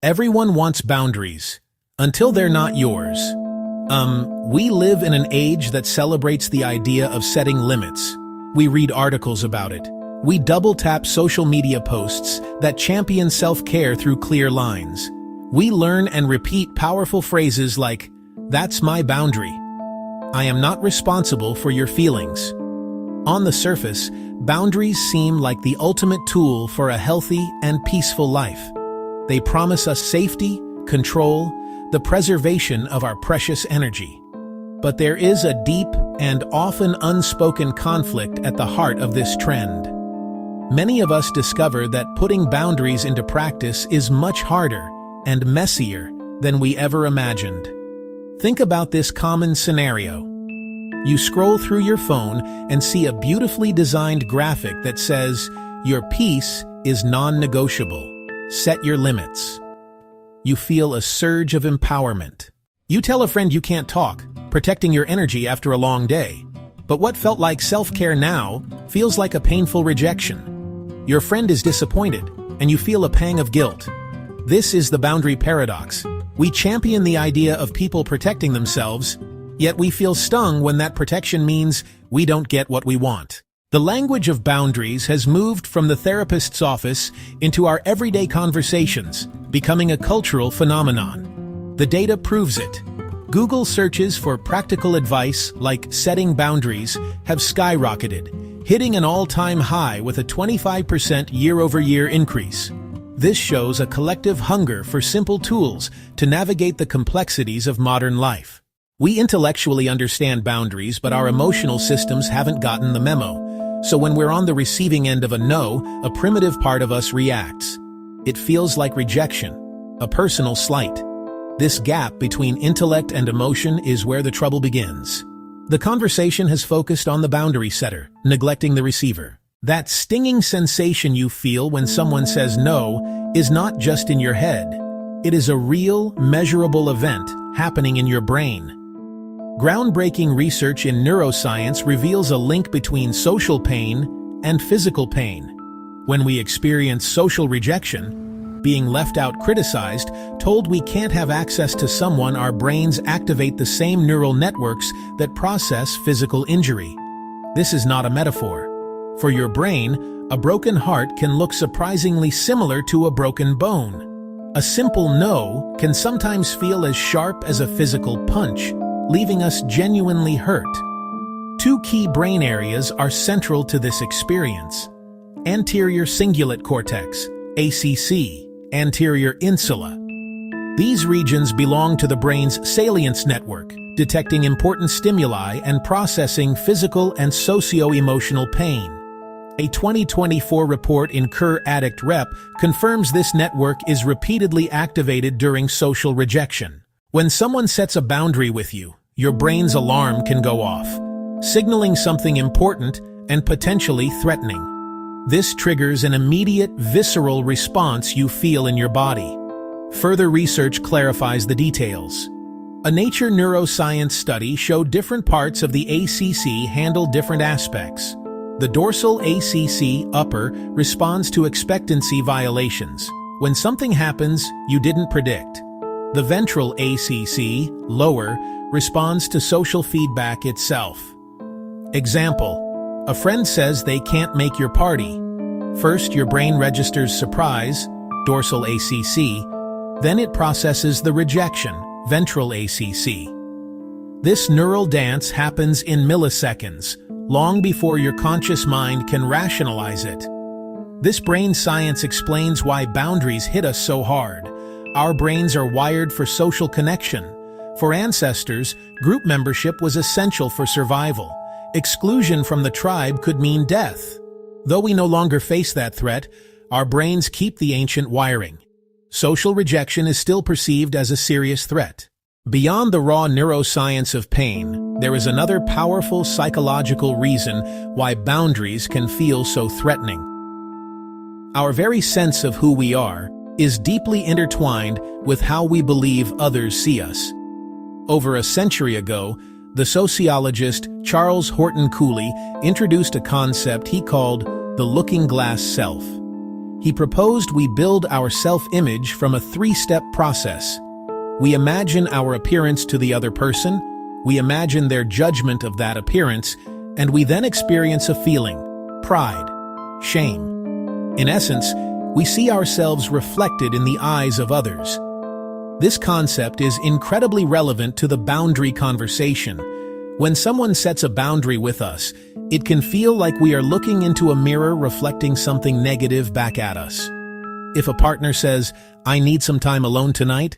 Everyone wants boundaries, until they're not yours. We live in an age that celebrates the idea of setting limits. We read articles about it. We double-tap social media posts that champion self-care through clear lines. We learn and repeat powerful phrases like, "That's my boundary. I am not responsible for your feelings." On the surface, boundaries seem like the ultimate tool for a healthy and peaceful life. They promise us safety, control, the preservation of our precious energy. But there is a deep and often unspoken conflict at the heart of this trend. Many of us discover that putting boundaries into practice is much harder and messier than we ever imagined. Think about this common scenario. You scroll through your phone and see a beautifully designed graphic that says, "Your peace is non-negotiable. Set your limits." You feel a surge of empowerment. You tell a friend you can't talk, protecting your energy after a long day. But what felt like self-care now feels like a painful rejection. Your friend is disappointed, and you feel a pang of guilt. This is the boundary paradox. We champion the idea of people protecting themselves, yet we feel stung when that protection means we don't get what we want. The language of boundaries has moved from the therapist's office into our everyday conversations, becoming a cultural phenomenon. The data proves it. Google searches for practical advice like setting boundaries have skyrocketed, hitting an all-time high with a 25% year-over-year increase. This shows a collective hunger for simple tools to navigate the complexities of modern life. We intellectually understand boundaries, but our emotional systems haven't gotten the memo. So when we're on the receiving end of a no, a primitive part of us reacts. It feels like rejection, a personal slight. This gap between intellect and emotion is where the trouble begins. The conversation has focused on the boundary setter, neglecting the receiver. That stinging sensation you feel when someone says no is not just in your head. It is a real, measurable event happening in your brain. Groundbreaking research in neuroscience reveals a link between social pain and physical pain. When we experience social rejection, being left out, criticized, told we can't have access to someone, our brains activate the same neural networks that process physical injury. This is not a metaphor. For your brain, a broken heart can look surprisingly similar to a broken bone. A simple no can sometimes feel as sharp as a physical punch, leaving us genuinely hurt. Two key brain areas are central to this experience: anterior cingulate cortex, ACC, anterior insula. These regions belong to the brain's salience network, detecting important stimuli and processing physical and socio-emotional pain. A 2024 report in Cure Addict Rep confirms this network is repeatedly activated during social rejection. When someone sets a boundary with you, your brain's alarm can go off, signaling something important and potentially threatening. This triggers an immediate, visceral response you feel in your body. Further research clarifies the details. A Nature neuroscience study showed different parts of the ACC handle different aspects. The dorsal ACC upper responds to expectancy violations, when something happens you didn't predict. The ventral ACC, lower, responds to social feedback itself. Example: a friend says they can't make your party. First, your brain registers surprise, dorsal ACC, then it processes the rejection, ventral ACC. This neural dance happens in milliseconds, long before your conscious mind can rationalize it. This brain science explains why boundaries hit us so hard. Our brains are wired for social connection. For ancestors, group membership was essential for survival. Exclusion from the tribe could mean death. Though we no longer face that threat, our brains keep the ancient wiring. Social rejection is still perceived as a serious threat. Beyond the raw neuroscience of pain, there is another powerful psychological reason why boundaries can feel so threatening. Our very sense of who we are is deeply intertwined with how we believe others see us. Over a century ago, the sociologist Charles Horton Cooley introduced a concept he called the looking glass self. He proposed we build our self-image from a three-step process. We imagine our appearance to the other person, we imagine their judgment of that appearance, and we then experience a feeling: pride, shame. In essence, we see ourselves reflected in the eyes of others. This concept is incredibly relevant to the boundary conversation. When someone sets a boundary with us, it can feel like we are looking into a mirror reflecting something negative back at us. If a partner says, "I need some time alone tonight,"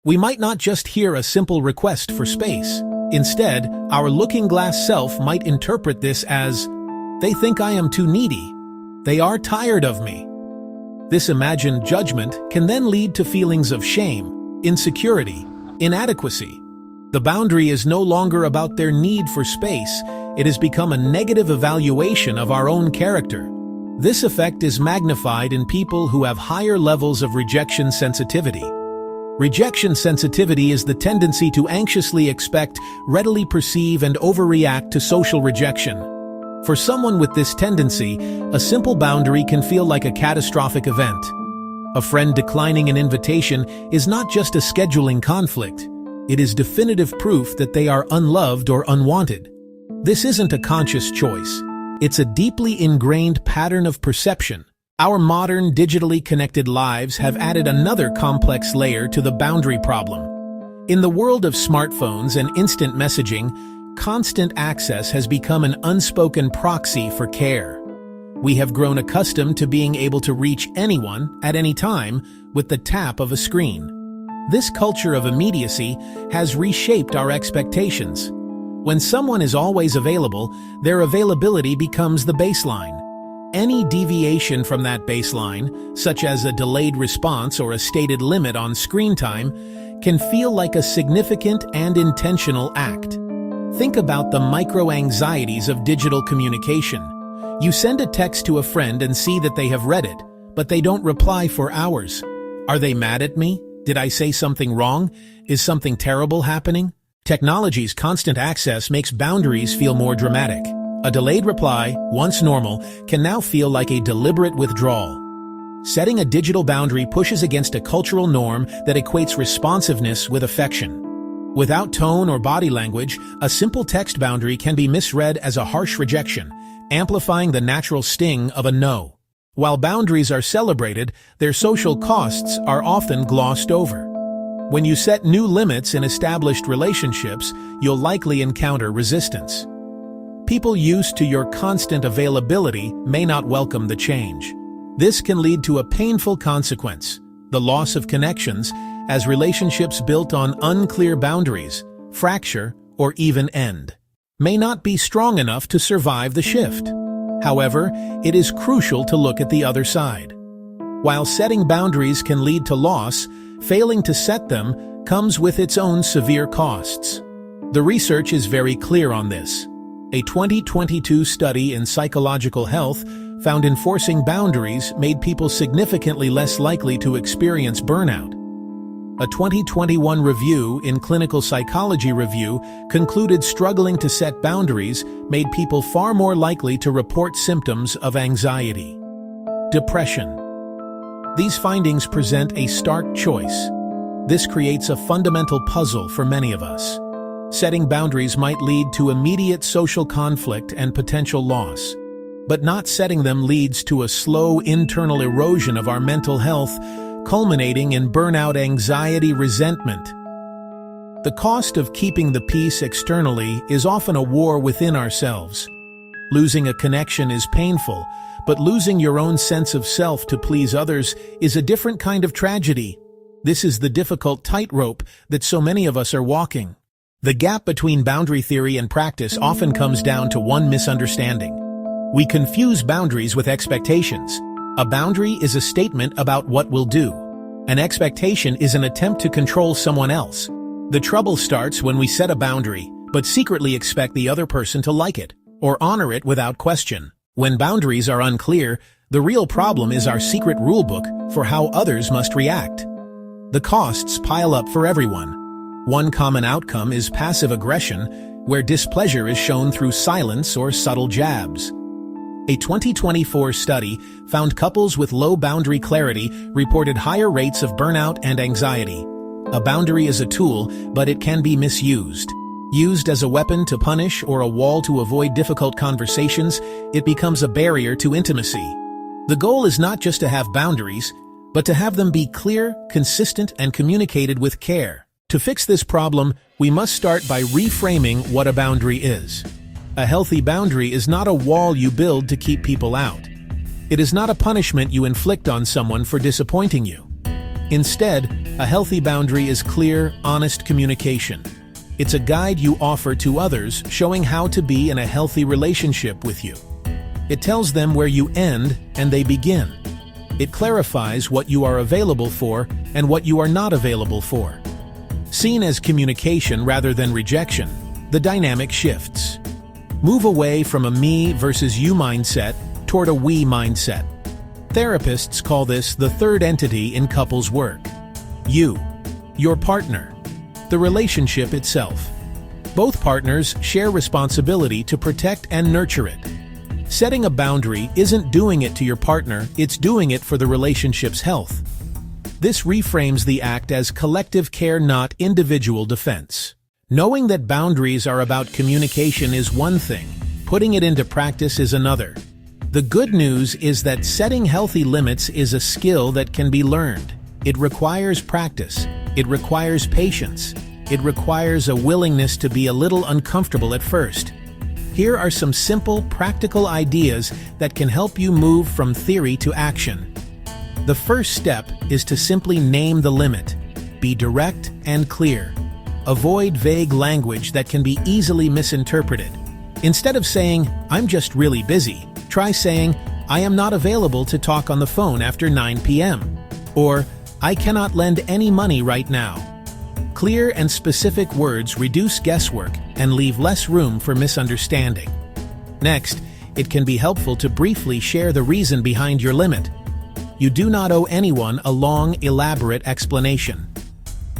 we might not just hear a simple request for space. Instead, our looking glass self might interpret this as, "They think I am too needy. They are tired of me." This imagined judgment can then lead to feelings of shame, insecurity, inadequacy. The boundary is no longer about their need for space, it has become a negative evaluation of our own character. This effect is magnified in people who have higher levels of rejection sensitivity. Rejection sensitivity is the tendency to anxiously expect, readily perceive, and overreact to social rejection. For someone with this tendency, a simple boundary can feel like a catastrophic event. A friend declining an invitation is not just a scheduling conflict. It is definitive proof that they are unloved or unwanted. This isn't a conscious choice. It's a deeply ingrained pattern of perception. Our modern, digitally connected lives have added another complex layer to the boundary problem. In the world of smartphones and instant messaging, constant access has become an unspoken proxy for care. We have grown accustomed to being able to reach anyone at any time with the tap of a screen. This culture of immediacy has reshaped our expectations. When someone is always available, their availability becomes the baseline. Any deviation from that baseline, such as a delayed response or a stated limit on screen time, can feel like a significant and intentional act. Think about the micro-anxieties of digital communication. You send a text to a friend and see that they have read it, but they don't reply for hours. Are they mad at me? Did I say something wrong? Is something terrible happening? Technology's constant access makes boundaries feel more dramatic. A delayed reply, once normal, can now feel like a deliberate withdrawal. Setting a digital boundary pushes against a cultural norm that equates responsiveness with affection. Without tone or body language, a simple text boundary can be misread as a harsh rejection, amplifying the natural sting of a no. While boundaries are celebrated, their social costs are often glossed over. When you set new limits in established relationships, you'll likely encounter resistance. People used to your constant availability may not welcome the change. This can lead to a painful consequence: the loss of connections, as relationships built on unclear boundaries, fracture, or even end, may not be strong enough to survive the shift. However, it is crucial to look at the other side. While setting boundaries can lead to loss, failing to set them comes with its own severe costs. The research is very clear on this. A 2022 study in psychological health found enforcing boundaries made people significantly less likely to experience burnout. A 2021 review in Clinical Psychology Review concluded struggling to set boundaries made people far more likely to report symptoms of anxiety. Depression. These findings present a stark choice. This creates a fundamental puzzle for many of us. Setting boundaries might lead to immediate social conflict and potential loss, but not setting them leads to a slow internal erosion of our mental health, culminating in burnout, anxiety, resentment. The cost of keeping the peace externally is often a war within ourselves. Losing a connection is painful, but losing your own sense of self to please others is a different kind of tragedy. This is the difficult tightrope that so many of us are walking. The gap between boundary theory and practice often comes down to one misunderstanding. We confuse boundaries with expectations. A boundary is a statement about what we'll do. An expectation is an attempt to control someone else. The trouble starts when we set a boundary, but secretly expect the other person to like it, or honor it without question. When boundaries are unclear, the real problem is our secret rulebook for how others must react. The costs pile up for everyone. One common outcome is passive aggression, where displeasure is shown through silence or subtle jabs. A 2024 study found couples with low boundary clarity reported higher rates of burnout and anxiety. A boundary is a tool, but it can be misused. Used as a weapon to punish or a wall to avoid difficult conversations, it becomes a barrier to intimacy. The goal is not just to have boundaries, but to have them be clear, consistent, and communicated with care. To fix this problem, we must start by reframing what a boundary is. A healthy boundary is not a wall you build to keep people out. It is not a punishment you inflict on someone for disappointing you. Instead, a healthy boundary is clear, honest communication. It's a guide you offer to others, showing how to be in a healthy relationship with you. It tells them where you end and they begin. It clarifies what you are available for and what you are not available for. Seen as communication rather than rejection, the dynamic shifts. Move away from a me versus you mindset toward a we mindset. Therapists call this the third entity in couples work. You, your partner, the relationship itself. Both partners share responsibility to protect and nurture it. Setting a boundary isn't doing it to your partner, it's doing it for the relationship's health. This reframes the act as collective care, not individual defense. Knowing that boundaries are about communication is one thing, putting it into practice is another. The good news is that setting healthy limits is a skill that can be learned. It requires practice. It requires patience. It requires a willingness to be a little uncomfortable at first. Here are some simple, practical ideas that can help you move from theory to action. The first step is to simply name the limit. Be direct and clear. Avoid vague language that can be easily misinterpreted. Instead of saying, "I'm just really busy," try saying, "I am not available to talk on the phone after 9 p.m." Or, "I cannot lend any money right now." Clear and specific words reduce guesswork and leave less room for misunderstanding. Next, it can be helpful to briefly share the reason behind your limit. You do not owe anyone a long, elaborate explanation.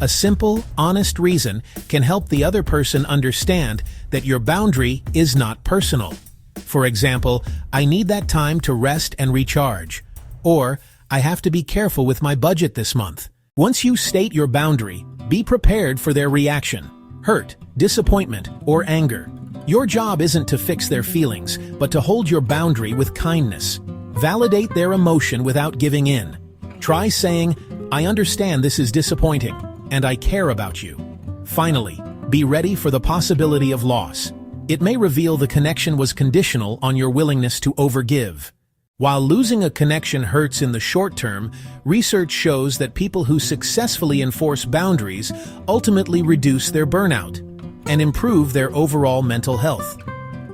A simple, honest reason can help the other person understand that your boundary is not personal. For example, "I need that time to rest and recharge," or "I have to be careful with my budget this month." Once you state your boundary, be prepared for their reaction: hurt, disappointment, or anger. Your job isn't to fix their feelings, but to hold your boundary with kindness. Validate their emotion without giving in. Try saying, "I understand this is disappointing, and I care about you." Finally, be ready for the possibility of loss. It may reveal the connection was conditional on your willingness to overgive. While losing a connection hurts in the short term, research shows that people who successfully enforce boundaries ultimately reduce their burnout and improve their overall mental health.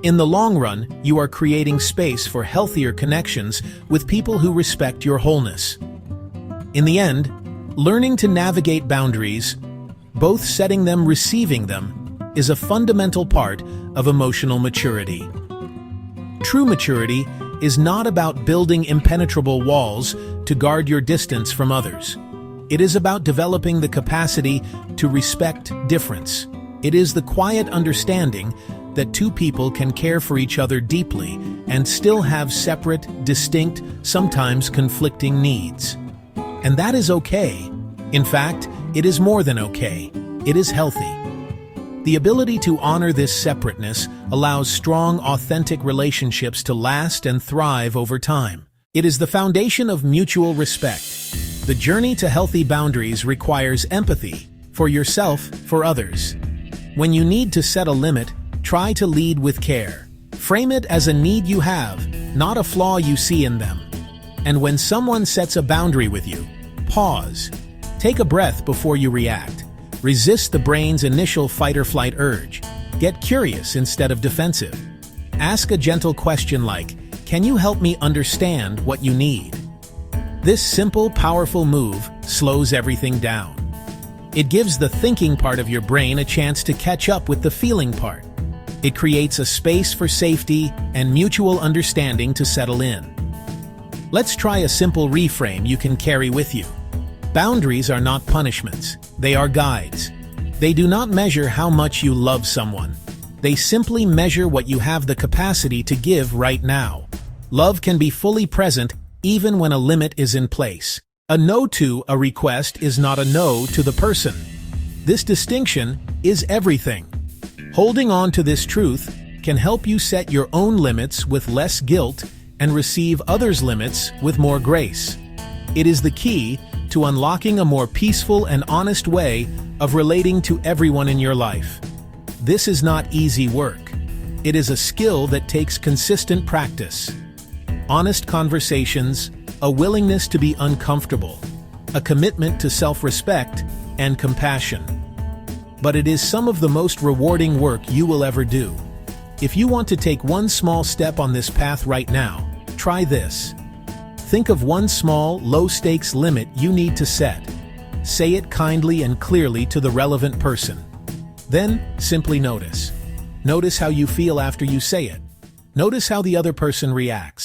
In the long run, you are creating space for healthier connections with people who respect your wholeness. In the end, learning to navigate boundaries, both setting them, receiving them, is a fundamental part of emotional maturity. True maturity is not about building impenetrable walls to guard your distance from others. It is about developing the capacity to respect difference. It is the quiet understanding that two people can care for each other deeply and still have separate, distinct, sometimes conflicting needs. And that is okay. In fact, it is more than okay. It is healthy. The ability to honor this separateness allows strong, authentic relationships to last and thrive over time. It is the foundation of mutual respect. The journey to healthy boundaries requires empathy for yourself, for others. When you need to set a limit, try to lead with care. Frame it as a need you have, not a flaw you see in them. And when someone sets a boundary with you, pause. Take a breath before you react. Resist the brain's initial fight-or-flight urge. Get curious instead of defensive. Ask a gentle question like, "Can you help me understand what you need?" This simple, powerful move slows everything down. It gives the thinking part of your brain a chance to catch up with the feeling part. It creates a space for safety and mutual understanding to settle in. Let's try a simple reframe you can carry with you. Boundaries are not punishments. They are guides. They do not measure how much you love someone. They simply measure what you have the capacity to give right now. Love can be fully present even when a limit is in place. A no to a request is not a no to the person. This distinction is everything. Holding on to this truth can help you set your own limits with less guilt and receive others' limits with more grace. It is the key to unlocking a more peaceful and honest way of relating to everyone in your life. This is not easy work. It is a skill that takes consistent practice. Honest conversations, a willingness to be uncomfortable, a commitment to self-respect and compassion. But it is some of the most rewarding work you will ever do. If you want to take one small step on this path right now, try this. Think of one small, low-stakes limit you need to set. Say it kindly and clearly to the relevant person. Then, simply notice. Notice how you feel after you say it. Notice how the other person reacts.